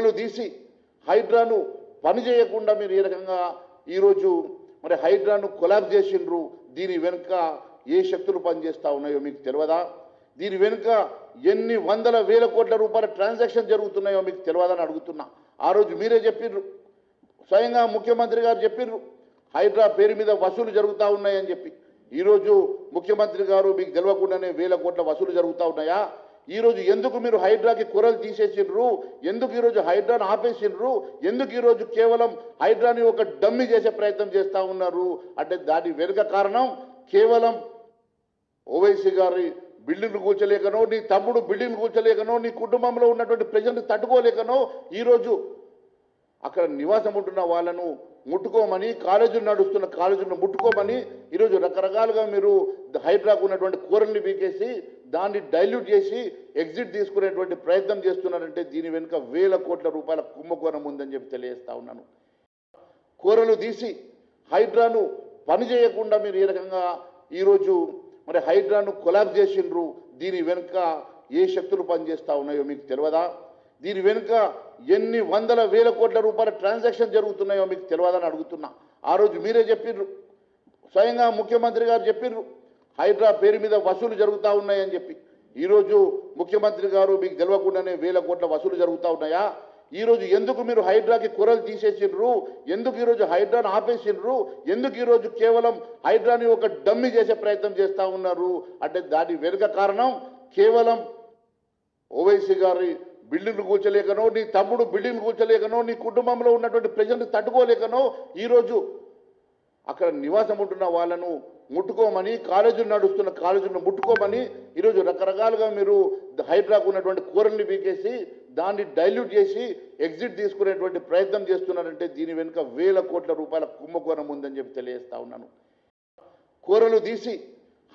కూరలు తీసి హైడ్రాను పని చేయకుండా మీరు ఏ రకంగా ఈరోజు మరి హైడ్రాను కొలాబ్ చేసిండ్రు, దీని వెనుక ఏ శక్తులు పనిచేస్తూ ఉన్నాయో మీకు తెలియదా? దీని వెనుక ఎన్ని వందల వేల కోట్ల రూపాయల ట్రాన్సాక్షన్ జరుగుతున్నాయో మీకు తెలియదని అడుగుతున్నా. ఆ రోజు మీరే చెప్పిర్రు, స్వయంగా ముఖ్యమంత్రి గారు చెప్పిర్రు, హైడ్రా పేరు మీద వసూలు జరుగుతూ ఉన్నాయని చెప్పి. ఈరోజు ముఖ్యమంత్రి గారు మీకు తెలియకుండానే వేల కోట్ల వసూలు జరుగుతూ ఉన్నాయా? ఈరోజు ఎందుకు మీరు హైడ్రాకి కూరలు తీసేసిండ్రు? ఎందుకు ఈరోజు హైడ్రాను ఆపేసిండ్రు? ఎందుకు ఈరోజు కేవలం హైడ్రాని ఒక డమ్మి చేసే ప్రయత్నం చేస్తూ ఉన్నారు అంటే దాని వెనుక కారణం కేవలం ఓవైసీ గారి బిల్డింగ్లు కూర్చోలేకనో, నీ తమ్ముడు బిల్డింగ్లు కూర్చోలేకనో, నీ కుటుంబంలో ఉన్నటువంటి ప్రజల్ని తట్టుకోలేకనో ఈరోజు అక్కడ నివాసం ఉంటున్న వాళ్ళను ముట్టుకోమని, కాలేజీలు నడుస్తున్న కాలేజీలను ముట్టుకోమని ఈరోజు రకరకాలుగా మీరు హైడ్రాకు ఉన్నటువంటి కూరల్ని బీకేసి దాన్ని డైల్యూట్ చేసి ఎగ్జిట్ తీసుకునేటువంటి ప్రయత్నం చేస్తున్నారంటే దీని వెనుక వేల కోట్ల రూపాయల కుంభకోణం ఉందని చెప్పి తెలియజేస్తా ఉన్నాను. కూరలు తీసి హైడ్రాను పని చేయకుండా మీరు ఏ రకంగా ఈరోజు మరి హైడ్రాను కొలాబ్ చేసిండ్రు, దీని వెనుక ఏ శక్తులు పనిచేస్తూ ఉన్నాయో మీకు తెలియదా? దీని వెనుక ఎన్ని వందల వేల కోట్ల రూపాయల ట్రాన్సాక్షన్ జరుగుతున్నాయో మీకు తెలియదని అడుగుతున్నా. ఆ రోజు మీరే చెప్పిర్రు, స్వయంగా ముఖ్యమంత్రి గారు చెప్పిర్రు, హైడ్రా పేరు మీద వసూలు జరుగుతూ ఉన్నాయని చెప్పి. ఈరోజు ముఖ్యమంత్రి గారు మీకు తెలియకుండానే వేల కోట్ల వసూలు జరుగుతూ ఉన్నాయా? ఈరోజు ఎందుకు మీరు హైడ్రాకి కూరలు తీసేసిండ్రు? ఎందుకు ఈరోజు హైడ్రాను ఆపేసిండ్రు? ఎందుకు ఈరోజు కేవలం హైడ్రాని ఒక డమ్మి చేసే ప్రయత్నం చేస్తూ ఉన్నారు అంటే దాని వెనుక కారణం కేవలం ఓవైసీ గారి బిల్డింగ్లు కూర్చోలేకనో, నీ తమ్ముడు బిల్డింగ్లు కూర్చోలేకనో, నీ కుటుంబంలో ఉన్నటువంటి ప్రజల్ని తట్టుకోలేకనో ఈరోజు అక్కడ నివాసం ఉంటున్న వాళ్ళను ముట్టుకోమని, కాలేజీలు నడుస్తున్న కాలేజీలను ముట్టుకోమని ఈరోజు రకరకాలుగా మీరు హైడ్రాకు ఉన్నటువంటి కూరల్ని బీకేసి దాన్ని డైల్యూట్ చేసి ఎగ్జిట్ తీసుకునేటువంటి ప్రయత్నం చేస్తున్నారంటే దీని వెనుక వేల కోట్ల రూపాయల కుంభకోణం ఉందని చెప్పి తెలియజేస్తా ఉన్నాను. కూరలు తీసి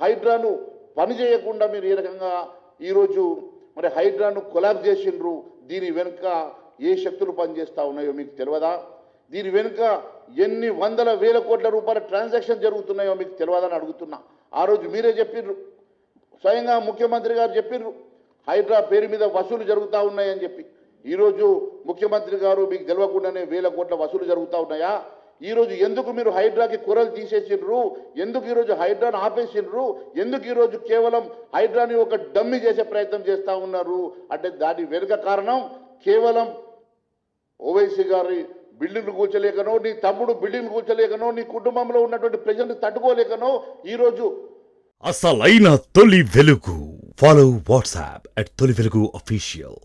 హైడ్రాను పని చేయకుండా మీరు ఏ రకంగా ఈరోజు మరి హైడ్రాను కొలాబ్ చేసిండ్రు, దీని వెనుక ఏ శక్తులు పనిచేస్తూ ఉన్నాయో మీకు తెలియదా? దీని వెనుక ఎన్ని వందల వేల కోట్ల రూపాయల ట్రాన్సాక్షన్ జరుగుతున్నాయో మీకు తెలియదని అడుగుతున్నా. ఆ రోజు మీరే చెప్పిర్రు, స్వయంగా ముఖ్యమంత్రి గారు చెప్పిర్రు, హైడ్రా పేరు మీద వసూలు జరుగుతూ ఉన్నాయని చెప్పి. ఈరోజు ముఖ్యమంత్రి గారు మీకు తెలియకుండానే వేల కోట్ల వసూలు జరుగుతూ ఉన్నాయా? ఈరోజు ఎందుకు మీరు హైడ్రాకి కూరలు తీసేసిండ్రు? ఎందుకు ఈరోజు హైడ్రాను ఆపేసిండ్రు? ఎందుకు ఈరోజు కేవలం హైడ్రాని ఒక డమ్మి చేసే ప్రయత్నం చేస్తూ ఉన్నారు అంటే దాని వెనుక కారణం కేవలం ఓవైసీ గారి బిల్డింగ్లు కూర్చోలేకనో, నీ తమ్ముడు బిల్డింగ్లు కూర్చోలేకనో, నీ కుటుంబంలో ఉన్నటువంటి ప్రజల్ని తట్టుకోలేకనో ఈరోజు అసలైన తొలి వెలుగు. ఫాలో వాట్సాప్ @తొలి వెలుగు official.